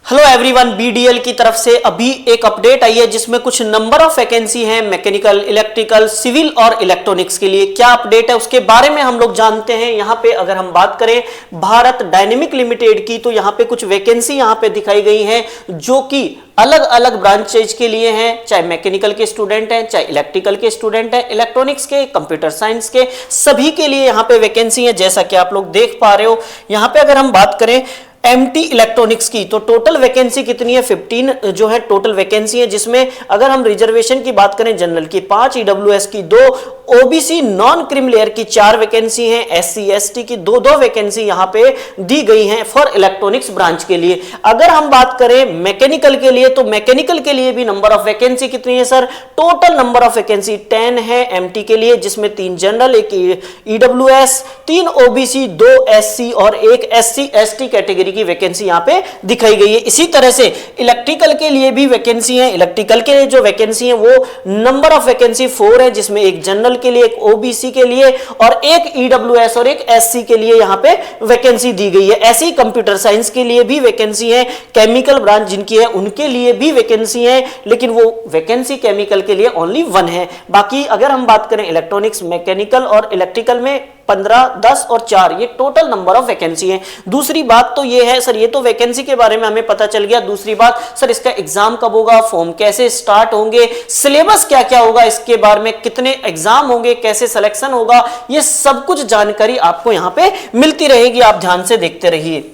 Hello everyone, BDL की तरफ से अभी एक अपडेट आई है जिसमें कुछ नंबर ऑफ वैकेंसी हैं मैकेनिकल, इलेक्ट्रिकल, सिविल और इलेक्ट्रॉनिक्स के लिए। क्या अपडेट है उसके बारे में हम लोग जानते हैं। यहाँ पे अगर हम बात करें भारत डायनेमिक लिमिटेड की, तो यहाँ पे कुछ वैकेंसी यहाँ पे दिखाई गई हैं जो कि अलग अलग ब्रांचेज के लिए हैं, चाहे मैकेनिकल के स्टूडेंट हैं, चाहे इलेक्ट्रिकल के स्टूडेंट हैं, इलेक्ट्रॉनिक्स के, कंप्यूटर साइंस के, सभी के लिए यहाँ पे वैकेंसी है। जैसा कि आप लोग देख पा रहे हो यहाँ पे अगर हम बात करें एमटी इलेक्ट्रॉनिक्स की, तो टोटल वैकेंसी कितनी है 15 जो है टोटल वैकेंसी है, जिसमें अगर हम रिजर्वेशन की बात करें जनरल की 5, ईडब्ल्यूएस की 2, ओबीसी नॉन क्रीम लेयर की 4 वैकेंसी हैं, एससी एसटी की 2 वैकेंसी यहां पे दी गई हैं फॉर इलेक्ट्रॉनिक्स ब्रांच के लिए। अगर हम बात करें मैकेनिकल के लिए, तो मैकेनिकल के लिए भी नंबर ऑफ वैकेंसी कितनी है sir? Total number of vacancy 10 है एमटी के लिए, जिसमें 3 जनरल, 1 ईडब्ल्यूएस, 3 ओबीसी, 2 एससी और 1 एससी एसटी कैटेगरी की वैकेंसी यहां पे दिखाई गई है। इसी तरह से इलेक्ट्रिकल के लिए भी वैकेंसी है। इलेक्ट्रिकल के लिए जो वैकेंसी है वो नंबर ऑफ वैकेंसी 4 है, जिसमें 1 जनरल के लिए, 1 ओबीसी के लिए और 1 ईडब्ल्यूएस और 1 एससी के लिए यहां पे वैकेंसी दी गई है। ऐसे ही कंप्यूटर साइंस के लिए भी वैकेंसी है, केमिकल ब्रांच जिनकी है उनके लिए भी वैकेंसी है, लेकिन वो वैकेंसी केमिकल के लिए ओनली 1 है। बाकी अगर हम बात करें इलेक्ट्रॉनिक्स, मैकेनिकल और इलेक्ट्रिकल में 15, 10 और 4 ये टोटल नंबर ऑफ वैकेंसी है। दूसरी बात तो ये है सर, ये तो वैकेंसी के बारे में हमें पता चल गया। दूसरी बात सर, इसका एग्जाम कब होगा, फॉर्म कैसे स्टार्ट होंगे, सिलेबस क्या क्या होगा, इसके बारे में कितने एग्जाम होंगे, कैसे सिलेक्शन होगा, ये सब कुछ जानकारी आपको यहां पे मिलती रहेगी। आप ध्यान से देखते रहिए।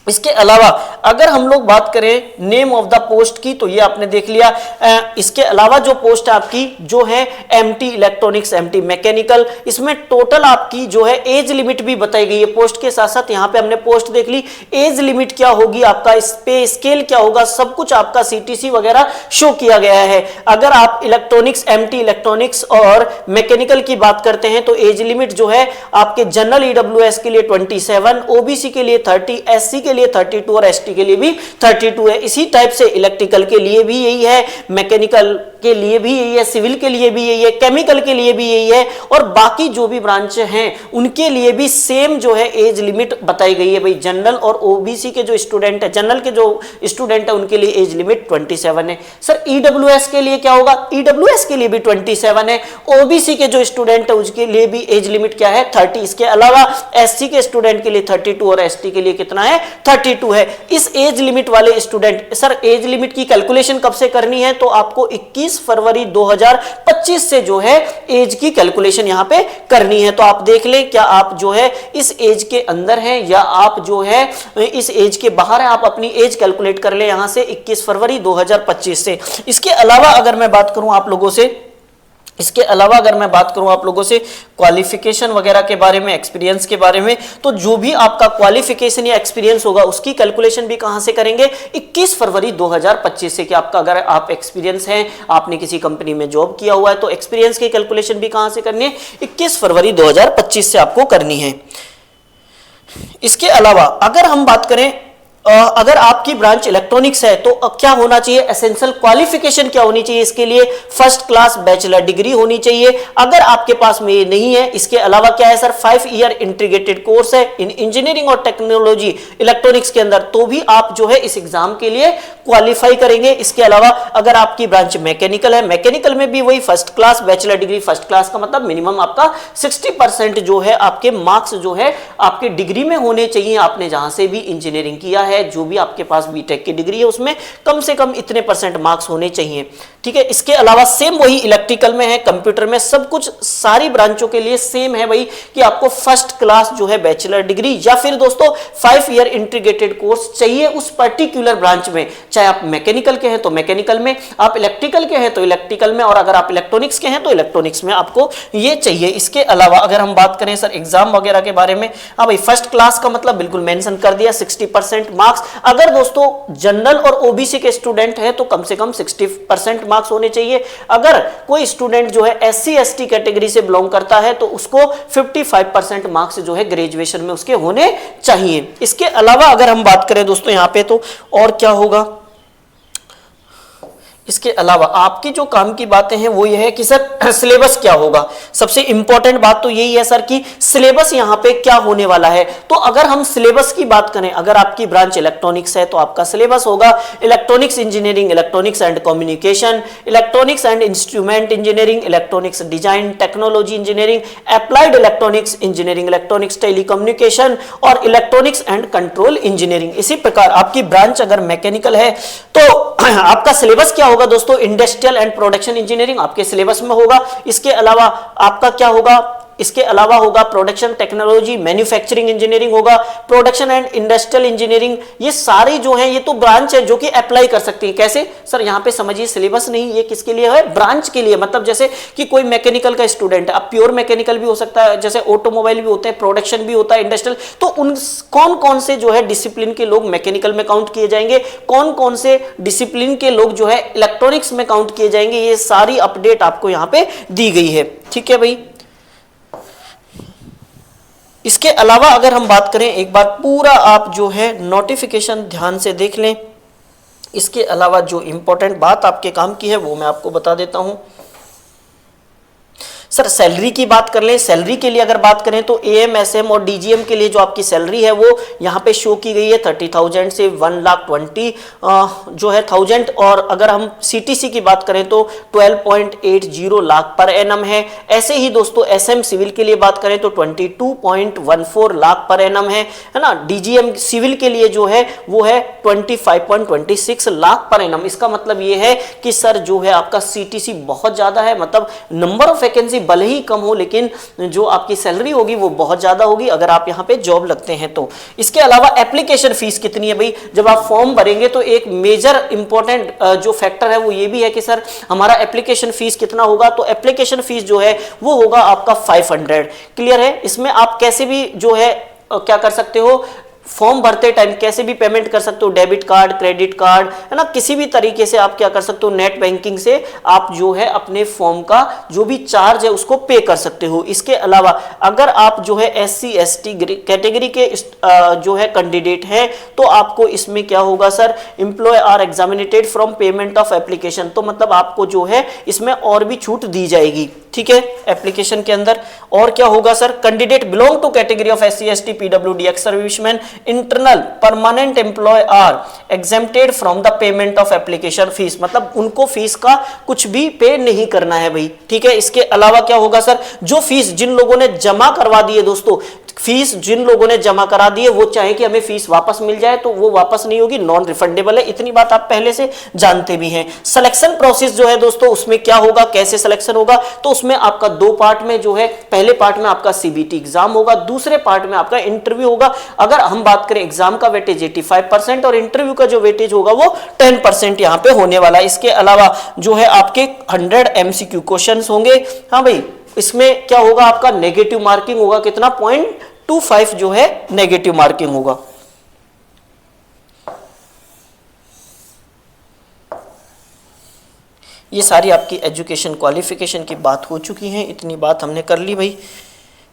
इसके अलावा अगर हम लोग बात करें नेम ऑफ द पोस्ट की, तो ये आपने देख लिया। इसके अलावा जो पोस्ट आपकी जो है एमटी इलेक्ट्रॉनिक्स, एमटी मैकेनिकल, इसमें टोटल आपकी जो है एज लिमिट भी बताई गई है। पोस्ट के साथ साथ यहाँ पे हमने पोस्ट देख ली, एज लिमिट क्या होगी, आपका इस पे स्केल क्या होगा, सब कुछ आपका सीटीसी वगैरह शो किया गया है। अगर आप इलेक्ट्रॉनिक्स, एमटी इलेक्ट्रॉनिक्स और मैकेनिकल की बात करते हैं तो एज लिमिट जो है आपके जनरल ईडब्ल्यूएस के लिए 27, ओबीसी के लिए 30, एससी के लिए 32 और एसटी के लिए भी 32 है। इसी टाइप से इलेक्ट्रिकल के लिए भी यही है, मैकेनिकल के लिए भी यही है, सिविल के लिए भी यही है, केमिकल के लिए भी यही है, और बाकी जो भी ब्रांच हैं उनके लिए भी सेम जो है एज लिमिट बताई गई है। भाई जनरल और ओबीसी के जो स्टूडेंट है, जनरल के जो स्टूडेंट है उनके लिए एज लिमिट 27 है। सर ईडब्ल्यूएस के लिए क्या होगा? ईडब्ल्यूएस के लिए भी 27 है। ओबीसी के जो स्टूडेंट है उसके लिए भी एज लिमिट क्या है? 30। इसके अलावा एससी के स्टूडेंट के लिए 32 और एसटी के लिए कितना है? 32 है। इस एज लिमिट वाले स्टूडेंट, सर एज लिमिट की कैलकुलेशन कब से करनी है? तो आपको 21 फरवरी 2025 से जो है एज की कैलकुलेशन यहां पे करनी है। तो आप देख लें क्या आप जो है इस एज के अंदर हैं या आप जो है इस एज के बाहर हैं। आप अपनी एज कैलकुलेट कर ले यहां से 21 फरवरी 2025 से। इसके अलावा अगर मैं बात करूं आप लोगों से, क्वालिफिकेशन वगैरह के बारे में, एक्सपीरियंस के बारे में, तो जो भी आपका क्वालिफिकेशन या एक्सपीरियंस होगा उसकी कैलकुलेशन भी कहां से करेंगे? 21 फरवरी 2025 से। कि आपका अगर आप एक्सपीरियंस हैं, आपने किसी कंपनी में जॉब किया हुआ है, तो एक्सपीरियंस की कैलकुलेशन भी कहां से करनी है? 21 फरवरी 2025 से आपको करनी है। इसके अलावा अगर हम बात करें, अगर आपकी ब्रांच इलेक्ट्रॉनिक्स है तो क्या होना चाहिए? एसेंशियल क्वालिफिकेशन क्या होनी चाहिए? इसके लिए फर्स्ट क्लास बैचलर डिग्री होनी चाहिए। अगर आपके पास में ये नहीं है, इसके अलावा क्या है सर? 5 ईयर इंटीग्रेटेड कोर्स है इन इंजीनियरिंग और टेक्नोलॉजी इलेक्ट्रॉनिक्स के अंदर, तो भी आप जो है इस एग्जाम के लिए क्वालिफाई करेंगे। इसके अलावा अगर आपकी ब्रांच मैकेनिकल है, मैकेनिकल में भी वही first class bachelor degree, first class का मतलब मिनिमम आपका 60% जो है आपके मार्क्स जो है आपके डिग्री में होने चाहिए। आपने जहां से भी इंजीनियरिंग किया है, जो भी आपके पास बीटेक की डिग्री है, उसमें कम से कम इतने % मार्क्स होने चाहिए। ठीक है। इसके अलावा सेम वही इलेक्ट्रिकल में है, कंप्यूटर में, सब कुछ सारी ब्रांचों के लिए सेम है भाई कि आपको फर्स्ट क्लास जो है बैचलर डिग्री या फिर दोस्तों 5 ईयर इंटीग्रेटेड कोर्स चाहिए उस पर्टिकुलर ब्रांच में। चाहे आप मैकेनिकल के हैं तो मैकेनिकल में, आप इलेक्ट्रिकल के हैं तो इलेक्ट्रिकल में, और अगर आप इलेक्ट्रॉनिक्स के हैं तो इलेक्ट्रॉनिक्स में आपको ये चाहिए। इसके अलावा अगर हम बात करें सर एग्जाम वगैरह के बारे में, हाँ भाई फर्स्ट क्लास का मतलब बिल्कुल मेंशन कर दिया, 60% मार्क्स। अगर दोस्तों जनरल और ओबीसी के स्टूडेंट हैं तो कम से कम 60% मार्क्स होने चाहिए। अगर कोई स्टूडेंट जो है एससी एसटी कैटेगरी से बिलोंग करता है तो उसको 55% मार्क्स जो है ग्रेजुएशन में उसके होने चाहिए। इसके अलावा अगर हम बात करें दोस्तों यहाँ पे तो और क्या होगा? इसके अलावा आपकी जो काम की बातें हैं वो ये है कि सर सिलेबस क्या होगा। सबसे इंपॉर्टेंट बात तो यही है सर कि सिलेबस यहाँ पे क्या होने वाला है। तो अगर हम सिलेबस की बात करें, अगर आपकी ब्रांच इलेक्ट्रॉनिक्स है तो आपका सिलेबस होगा electronics engineering, electronics and communication, electronics and instrument engineering, electronics design technology engineering, applied electronics engineering, electronics telecommunication और इलेक्ट्रॉनिक्स एंड कंट्रोल इंजीनियरिंग। इसी प्रकार आपकी ब्रांच अगर मैकेनिकल है तो आपका सिलेबस क्या होगा दोस्तों, इंडस्ट्रियल एंड प्रोडक्शन इंजीनियरिंग आपके सिलेबस में होगा। इसके अलावा आपका क्या होगा, इसके अलावा होगा प्रोडक्शन टेक्नोलॉजी मैन्युफैक्चरिंग इंजीनियरिंग होगा, प्रोडक्शन एंड इंडस्ट्रियल इंजीनियरिंग। ये सारे जो हैं ये तो ब्रांच है जो कि अप्लाई कर सकती है। कैसे सर, यहाँ पे समझिए सिलेबस नहीं, ये किसके लिए है, ब्रांच के लिए। मतलब जैसे कि कोई मैकेनिकल का स्टूडेंट है, अब प्योर मैकेनिकल भी हो सकता है, जैसे ऑटोमोबाइल भी होते हैं, प्रोडक्शन भी होता है, इंडस्ट्रियल, तो उन कौन कौन से जो है डिसिप्लिन के लोग मैकेनिकल में काउंट किए जाएंगे, कौन कौन से डिसिप्लिन के लोग जो है इलेक्ट्रॉनिक्स में काउंट किए जाएंगे, ये सारी अपडेट आपको यहाँ पे दी गई है। ठीक है भाई। इसके अलावा अगर हम बात करें, एक बार पूरा आप जो है नोटिफिकेशन ध्यान से देख लें। इसके अलावा जो इंपॉर्टेंट बात आपके काम की है वो मैं आपको बता देता हूं। सर सैलरी की बात कर लें, सैलरी के लिए अगर बात करें तो एएम, एसएम और डीजीएम के लिए जो आपकी सैलरी है वो यहाँ पे शो की गई है 30,000 से 1,20,000 जो है 1000। और अगर हम सीटीसी की बात करें तो 12.80 लाख पर एनम है। ऐसे ही दोस्तों एसएम सिविल के लिए बात करें तो 22.14 लाख पर एनम है ना। डीजीएम सिविल के लिए जो है वो है 25.26 लाख पर एनम। इसका मतलब ये है कि सर जो है आपका सीटीसी बहुत ज्यादा है, मतलब नंबर ऑफ वैकेंसी भले ही कम हो लेकिन जो आपकी सैलरी होगी वो बहुत ज्यादा होगी अगर आप यहां पे जॉब लगते हैं तो। इसके अलावा एप्लीकेशन फीस कितनी है भाई, जब आप फॉर्म भरेंगे तो एक मेजर इंपॉर्टेंट जो फैक्टर है वो ये भी है कि सर हमारा एप्लीकेशन फीस कितना होगा। तो एप्लीकेशन फीस जो है वो होगा आपका 500। क्लियर है। इसमें आप कैसे भी जो है क्या कर सकते हो, फॉर्म भरते टाइम कैसे भी पेमेंट कर सकते हो, डेबिट कार्ड, क्रेडिट कार्ड, है ना, किसी भी तरीके से आप क्या कर सकते हो, नेट बैंकिंग से आप जो है अपने फॉर्म का जो भी चार्ज है उसको पे कर सकते हो। इसके अलावा अगर आप जो है SC ST कैटेगरी के जो है कैंडिडेट हैं तो आपको इसमें क्या होगा sir, employee are exempted from payment of application. तो मतलब आपको जो है इसमें और भी छूट दी जाएगी। ठीक है, एप्लीकेशन के अंदर। और क्या होगा sir, candidate belong to category of SC ST PWD ex serviceman internal permanent employ are exempted from the payment of application fees. मतलब उनको फीस का कुछ भी पे नहीं करना है भाई। ठीक है। इसके अलावा क्या होगा सर, जो फीस जिन लोगों ने जमा करवा दी है दोस्तों, फीस जिन लोगों ने जमा करा दी है वो चाहे कि हमें फीस वापस मिल जाए तो वो वापस नहीं होगी, नॉन रिफंडेबल है। इतनी बात आप पहले से जानते भी हैं। सिलेक्शन प्रोसेस जो है दोस्तों उसमें क्या होगा, कैसे सिलेक्शन होगा, तो उसमें आपका 2 पार्ट में जो है, पहले पार्ट में आपका CBT एग्जाम होगा, दूसरे पार्ट में आपका इंटरव्यू होगा। अगर हम बात करें एग्जाम का वेटेज 85% और इंटरव्यू का जो वेटेज होगा वो 10% यहाँ पे होने वाला है। इसके अलावा जो है आपके 100 MCQ क्वेश्चन होंगे। हाँ भाई, इसमें क्या होगा, आपका नेगेटिव मार्किंग होगा कितना, 0.25 जो है नेगेटिव मार्किंग होगा। ये सारी आपकी एजुकेशन क्वालिफिकेशन की बात हो चुकी है, इतनी बात हमने कर ली भाई।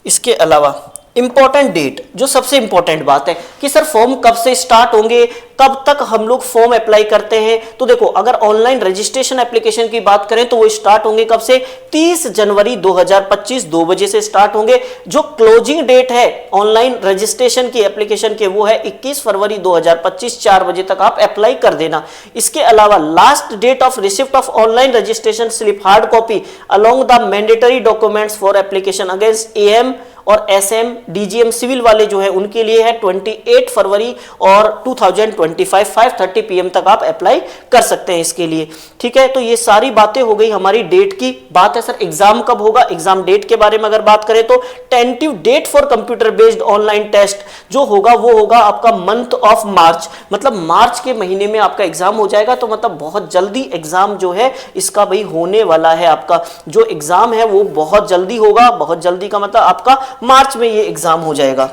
इसके अलावा इंपॉर्टेंट डेट, जो सबसे इंपॉर्टेंट बात है कि सर फॉर्म कब से स्टार्ट होंगे, कब तक हम लोग फॉर्म अप्लाई करते हैं। तो देखो, अगर ऑनलाइन रजिस्ट्रेशन एप्लीकेशन की बात करें तो वो स्टार्ट होंगे कब से, 30 जनवरी 2025 2 बजे से स्टार्ट होंगे। जो क्लोजिंग डेट है ऑनलाइन रजिस्ट्रेशन की एप्लीकेशन के वो है 21 फरवरी 2025 4 बजे तक आप अप्लाई कर देना। इसके अलावा last date of receipt of online registration slip hard copy along the mandatory documents for application against AM और SM DGM सिविल वाले जो है उनके लिए है 28 फरवरी और 2025 5:30 PM तक आप अप्लाई कर सकते हैं इसके लिए। ठीक है, तो ये सारी बातें हो गई हमारी डेट की बात है। सर एग्जाम कब होगा, एग्जाम डेट के बारे में अगर बात करें तो tentative date for computer based online test जो होगा वो होगा आपका मंथ ऑफ मार्च, मतलब मार्च के महीने में आपका एग्जाम हो जाएगा। तो मतलब बहुत जल्दी एग्जाम जो है इसका भाई होने वाला है। आपका जो एग्जाम है वो बहुत जल्दी होगा, बहुत जल्दी का मतलब आपका मार्च में ये एग्जाम हो जाएगा।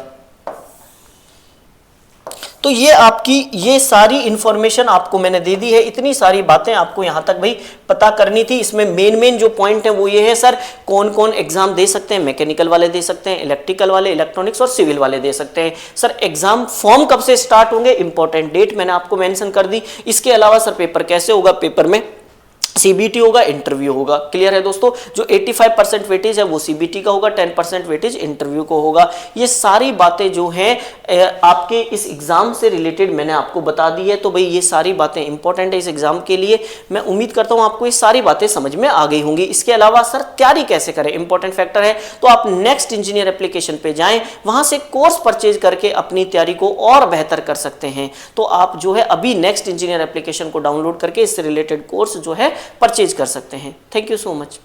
तो ये आपकी ये सारी इंफॉर्मेशन आपको मैंने दे दी है, इतनी सारी बातें आपको यहां तक भाई पता करनी थी। इसमें मेन जो पॉइंट है वो ये है सर, कौन कौन एग्जाम दे सकते हैं, मैकेनिकल वाले दे सकते हैं, इलेक्ट्रिकल वाले, इलेक्ट्रॉनिक्स और सिविल वाले दे सकते हैं। सर एग्जाम फॉर्म कब से स्टार्ट होंगे, इंपॉर्टेंट डेट मैंने आपको मेंशन कर दी। इसके अलावा सर पेपर कैसे होगा, पेपर में सीबीटी होगा, इंटरव्यू होगा। क्लियर है दोस्तों? जो 85% वेटेज है वो सीबीटी का होगा, 10% वेटेज इंटरव्यू को होगा। ये सारी बातें जो हैं आपके इस एग्जाम से रिलेटेड मैंने आपको बता दी है। तो भाई ये सारी बातें इंपॉर्टेंट है इस एग्जाम के लिए। मैं उम्मीद करता हूं आपको ये सारी बातें समझ में आ गई होंगी। इसके अलावा सर तैयारी कैसे करें, इंपॉर्टेंट फैक्टर है, तो आप नेक्स्ट इंजीनियर एप्लीकेशन पे जाएं, वहां से कोर्स परचेज करके अपनी तैयारी को और बेहतर कर सकते हैं। तो आप जो है अभी नेक्स्ट इंजीनियर एप्लीकेशन को डाउनलोड करके इससे रिलेटेड कोर्स जो है परचेज कर सकते हैं। Thank you so much.